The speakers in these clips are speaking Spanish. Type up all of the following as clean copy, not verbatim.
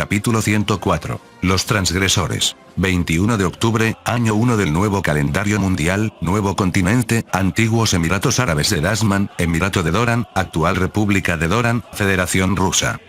Capítulo 104. Los transgresores. 21 de octubre, año 1 del nuevo calendario mundial, nuevo continente, antiguos Emiratos Árabes de Dasman, Emirato de Doran, actual República de Doran, Federación Rusa.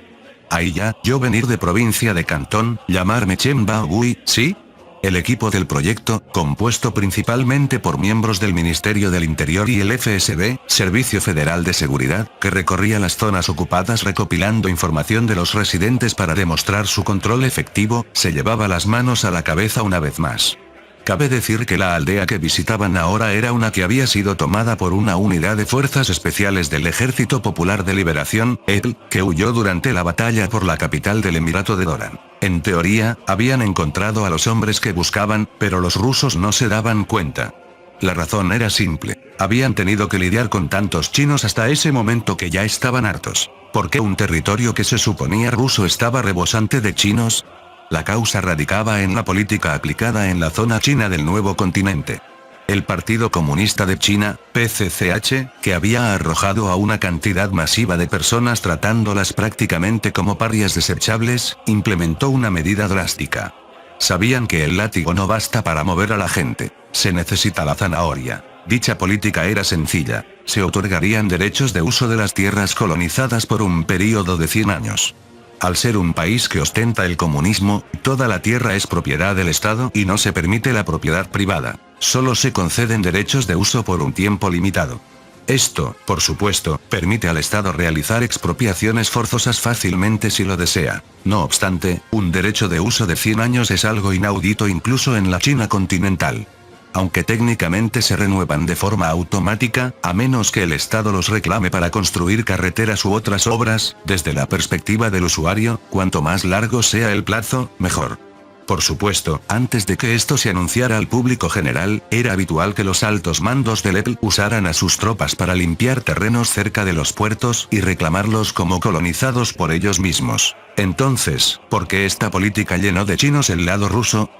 Ahí ya, yo venir de provincia de Cantón, llamarme Chen Baogui, ¿sí? El equipo del proyecto, compuesto principalmente por miembros del Ministerio del Interior y el FSB, Servicio Federal de Seguridad, que recorría las zonas ocupadas recopilando información de los residentes para demostrar su control efectivo, se llevaba las manos a la cabeza una vez más. Cabe decir que la aldea que visitaban ahora era una que había sido tomada por una unidad de fuerzas especiales del Ejército Popular de Liberación, EPL, que huyó durante la batalla por la capital del Emirato de Doran. En teoría, habían encontrado a los hombres que buscaban, pero los rusos no se daban cuenta. La razón era simple. Habían tenido que lidiar con tantos chinos hasta ese momento que ya estaban hartos. ¿Por qué un territorio que se suponía ruso estaba rebosante de chinos? La causa radicaba en la política aplicada en la zona china del nuevo continente. El Partido Comunista de China, PCCH, que había arrojado a una cantidad masiva de personas tratándolas prácticamente como parias desechables, implementó una medida drástica. Sabían que el látigo no basta para mover a la gente, se necesita la zanahoria. Dicha política era sencilla, se otorgarían derechos de uso de las tierras colonizadas por un período de 100 años. Al ser un país que ostenta el comunismo, toda la tierra es propiedad del Estado y no se permite la propiedad privada. Solo se conceden derechos de uso por un tiempo limitado. Esto, por supuesto, permite al Estado realizar expropiaciones forzosas fácilmente si lo desea. No obstante, un derecho de uso de 100 años es algo inaudito incluso en la China continental. Aunque técnicamente se renuevan de forma automática, a menos que el Estado los reclame para construir carreteras u otras obras, desde la perspectiva del usuario, cuanto más largo sea el plazo, mejor. Por supuesto, antes de que esto se anunciara al público general, era habitual que los altos mandos del EPL usaran a sus tropas para limpiar terrenos cerca de los puertos y reclamarlos como colonizados por ellos mismos. Entonces, ¿por qué esta política llenó de chinos el lado ruso?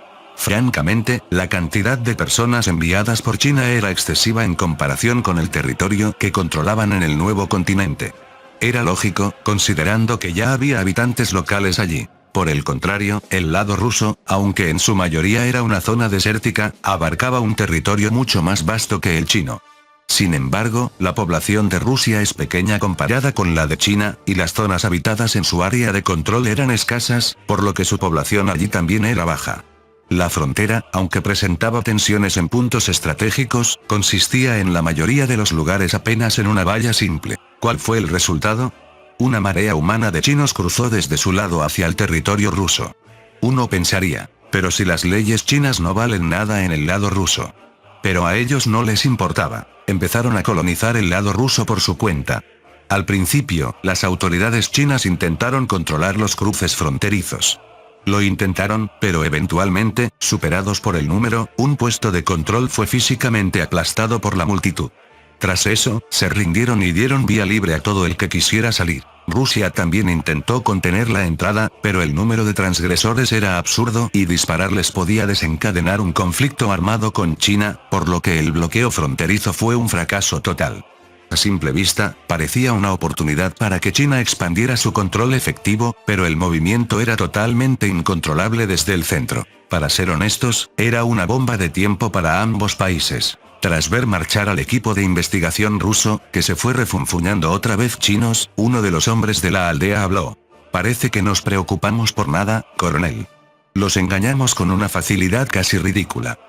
Francamente, la cantidad de personas enviadas por China era excesiva en comparación con el territorio que controlaban en el nuevo continente. Era lógico, considerando que ya había habitantes locales allí. Por el contrario, el lado ruso, aunque en su mayoría era una zona desértica, abarcaba un territorio mucho más vasto que el chino. Sin embargo, la población de Rusia es pequeña comparada con la de China, y las zonas habitadas en su área de control eran escasas, por lo que su población allí también era baja. La frontera, aunque presentaba tensiones en puntos estratégicos, consistía en la mayoría de los lugares apenas en una valla simple. ¿Cuál fue el resultado? Una marea humana de chinos cruzó desde su lado hacia el territorio ruso. Uno pensaría, pero si las leyes chinas no valen nada en el lado ruso. Pero a ellos no les importaba, empezaron a colonizar el lado ruso por su cuenta. Al principio, las autoridades chinas intentaron controlar los cruces fronterizos. Lo intentaron, pero eventualmente, superados por el número, un puesto de control fue físicamente aplastado por la multitud. Tras eso, se rindieron y dieron vía libre a todo el que quisiera salir. Rusia también intentó contener la entrada, pero el número de transgresores era absurdo y dispararles podía desencadenar un conflicto armado con China, por lo que el bloqueo fronterizo fue un fracaso total. A simple vista, parecía una oportunidad para que China expandiera su control efectivo, pero el movimiento era totalmente incontrolable desde el centro. Para ser honestos, era una bomba de tiempo para ambos países. Tras ver marchar al equipo de investigación ruso, que se fue refunfuñando otra vez chinos, uno de los hombres de la aldea habló. Parece que nos preocupamos por nada, coronel. Los engañamos con una facilidad casi ridícula.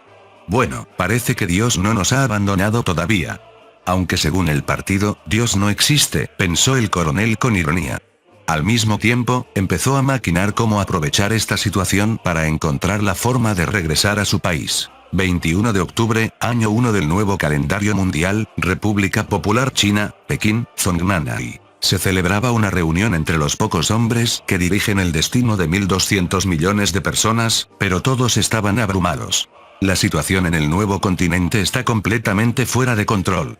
Bueno, parece que Dios no nos ha abandonado todavía. Aunque según el partido, Dios no existe, pensó el coronel con ironía. Al mismo tiempo, empezó a maquinar cómo aprovechar esta situación para encontrar la forma de regresar a su país. 21 de octubre, año 1 del nuevo calendario mundial, República Popular China, Pekín, Zongnanhai. Se celebraba una reunión entre los pocos hombres que dirigen el destino de 1.200 millones de personas, pero todos estaban abrumados. La situación en el nuevo continente está completamente fuera de control.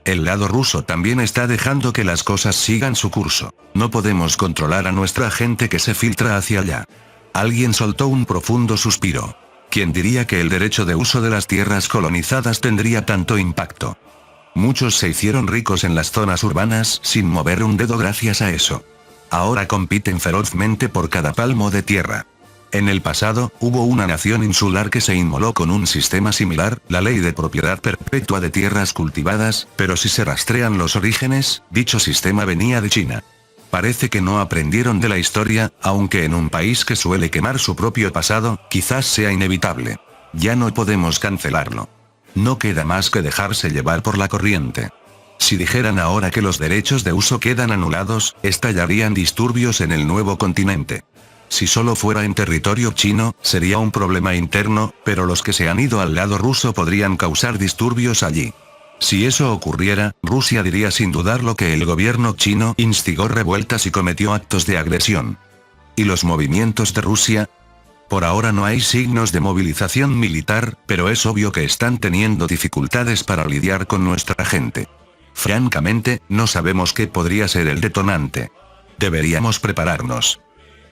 El lado ruso también está dejando que las cosas sigan su curso. No podemos controlar a nuestra gente que se filtra hacia allá. Alguien soltó un profundo suspiro. ¿Quién diría que el derecho de uso de las tierras colonizadas tendría tanto impacto? Muchos se hicieron ricos en las zonas urbanas sin mover un dedo gracias a eso. Ahora compiten ferozmente por cada palmo de tierra. En el pasado, hubo una nación insular que se inmoló con un sistema similar, la ley de propiedad perpetua de tierras cultivadas, pero si se rastrean los orígenes, dicho sistema venía de China. Parece que no aprendieron de la historia, aunque en un país que suele quemar su propio pasado, quizás sea inevitable. Ya no podemos cancelarlo. No queda más que dejarse llevar por la corriente. Si dijeran ahora que los derechos de uso quedan anulados, estallarían disturbios en el nuevo continente. Si solo fuera en territorio chino, sería un problema interno, pero los que se han ido al lado ruso podrían causar disturbios allí. Si eso ocurriera, Rusia diría sin dudarlo que el gobierno chino instigó revueltas y cometió actos de agresión. ¿Y los movimientos de Rusia? Por ahora no hay signos de movilización militar, pero es obvio que están teniendo dificultades para lidiar con nuestra gente. Francamente, no sabemos qué podría ser el detonante. Deberíamos prepararnos.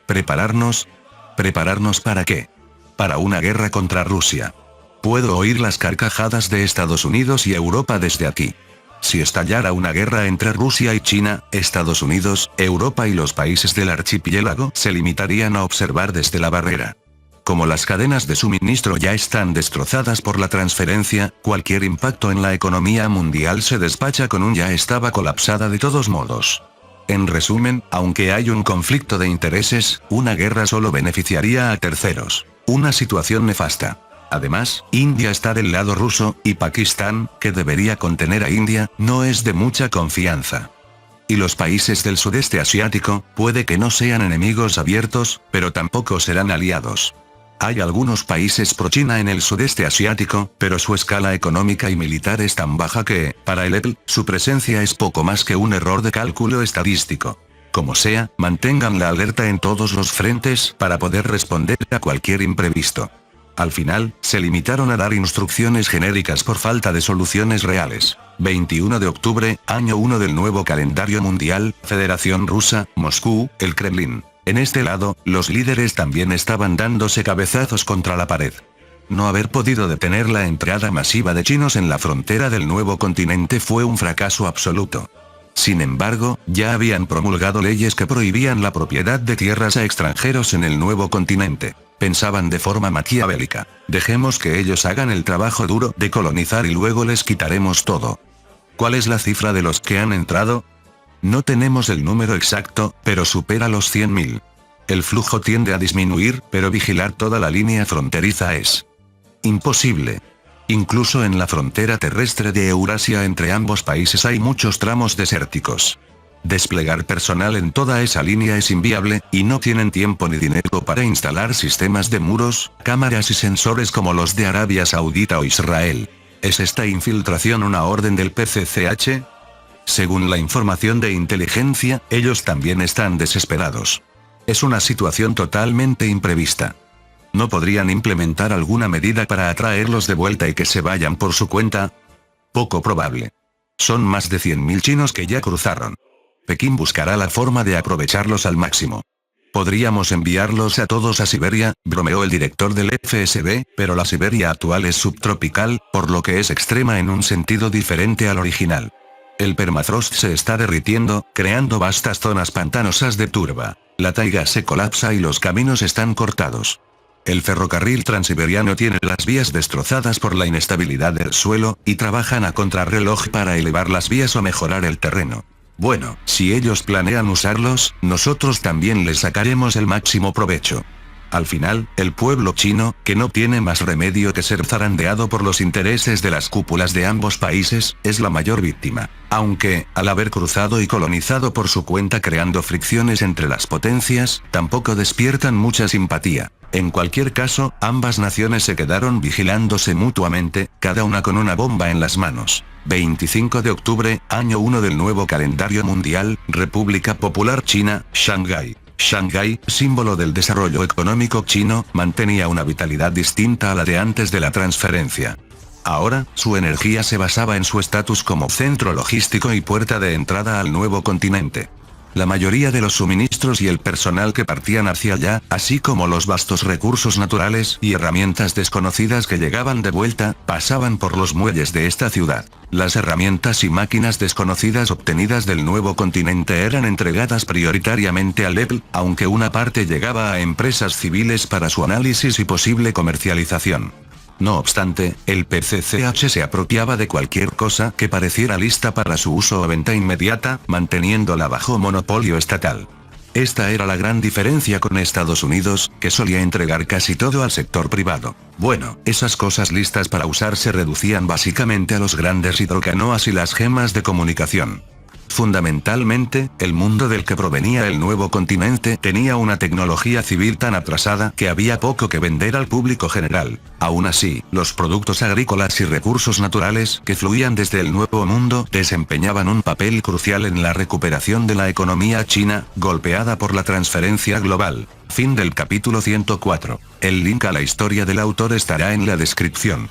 ¿Prepararnos? ¿Prepararnos para qué? Para una guerra contra Rusia. Puedo oír las carcajadas de Estados Unidos y Europa desde aquí. Si estallara una guerra entre Rusia y China, Estados Unidos, Europa y los países del archipiélago se limitarían a observar desde la barrera. Como las cadenas de suministro ya están destrozadas por la transferencia, cualquier impacto en la economía mundial se despacha con un ya estaba colapsada de todos modos. En resumen, aunque hay un conflicto de intereses, una guerra solo beneficiaría a terceros. Una situación nefasta. Además, India está del lado ruso, y Pakistán, que debería contener a India, no es de mucha confianza. Y los países del sudeste asiático, puede que no sean enemigos abiertos, pero tampoco serán aliados. Hay algunos países pro-China en el sudeste asiático, pero su escala económica y militar es tan baja que, para el EPL, su presencia es poco más que un error de cálculo estadístico. Como sea, mantengan la alerta en todos los frentes para poder responder a cualquier imprevisto. Al final, se limitaron a dar instrucciones genéricas por falta de soluciones reales. 21 de octubre, año 1 del nuevo calendario mundial, Federación Rusa, Moscú, el Kremlin. En este lado, los líderes también estaban dándose cabezazos contra la pared. No haber podido detener la entrada masiva de chinos en la frontera del nuevo continente fue un fracaso absoluto. Sin embargo, ya habían promulgado leyes que prohibían la propiedad de tierras a extranjeros en el nuevo continente. Pensaban de forma maquiavélica: dejemos que ellos hagan el trabajo duro de colonizar y luego les quitaremos todo. ¿Cuál es la cifra de los que han entrado? No tenemos el número exacto, pero supera los 100.000. El flujo tiende a disminuir, pero vigilar toda la línea fronteriza es imposible. Incluso en la frontera terrestre de Eurasia entre ambos países hay muchos tramos desérticos. Desplegar personal en toda esa línea es inviable, y no tienen tiempo ni dinero para instalar sistemas de muros, cámaras y sensores como los de Arabia Saudita o Israel. ¿Es esta infiltración una orden del PCCH? Según la información de inteligencia, ellos también están desesperados. Es una situación totalmente imprevista. ¿No podrían implementar alguna medida para atraerlos de vuelta y que se vayan por su cuenta? Poco probable. Son más de 100.000 chinos que ya cruzaron. Pekín buscará la forma de aprovecharlos al máximo. Podríamos enviarlos a todos a Siberia, bromeó el director del FSB, pero la Siberia actual es subtropical, por lo que es extrema en un sentido diferente al original. El permafrost se está derritiendo, creando vastas zonas pantanosas de turba. La taiga se colapsa y los caminos están cortados. El ferrocarril transiberiano tiene las vías destrozadas por la inestabilidad del suelo, y trabajan a contrarreloj para elevar las vías o mejorar el terreno. Bueno, si ellos planean usarlos, nosotros también les sacaremos el máximo provecho. Al final, el pueblo chino, que no tiene más remedio que ser zarandeado por los intereses de las cúpulas de ambos países, es la mayor víctima. Aunque, al haber cruzado y colonizado por su cuenta creando fricciones entre las potencias, tampoco despiertan mucha simpatía. En cualquier caso, ambas naciones se quedaron vigilándose mutuamente, cada una con una bomba en las manos. 25 de octubre, año 1 del nuevo calendario mundial, República Popular China, Shanghái. Shanghái, símbolo del desarrollo económico chino, mantenía una vitalidad distinta a la de antes de la transferencia. Ahora, su energía se basaba en su estatus como centro logístico y puerta de entrada al nuevo continente. La mayoría de los suministros y el personal que partían hacia allá, así como los vastos recursos naturales y herramientas desconocidas que llegaban de vuelta, pasaban por los muelles de esta ciudad. Las herramientas y máquinas desconocidas obtenidas del nuevo continente eran entregadas prioritariamente al Apple, aunque una parte llegaba a empresas civiles para su análisis y posible comercialización. No obstante, el PCCH se apropiaba de cualquier cosa que pareciera lista para su uso o venta inmediata, manteniéndola bajo monopolio estatal. Esta era la gran diferencia con Estados Unidos, que solía entregar casi todo al sector privado. Bueno, esas cosas listas para usar se reducían básicamente a los grandes hidrocanoas y las gemas de comunicación. Fundamentalmente, el mundo del que provenía el nuevo continente tenía una tecnología civil tan atrasada que había poco que vender al público general. Aún así, los productos agrícolas y recursos naturales que fluían desde el nuevo mundo desempeñaban un papel crucial en la recuperación de la economía china, golpeada por la transferencia global. Fin del capítulo 104. El link a la historia del autor estará en la descripción.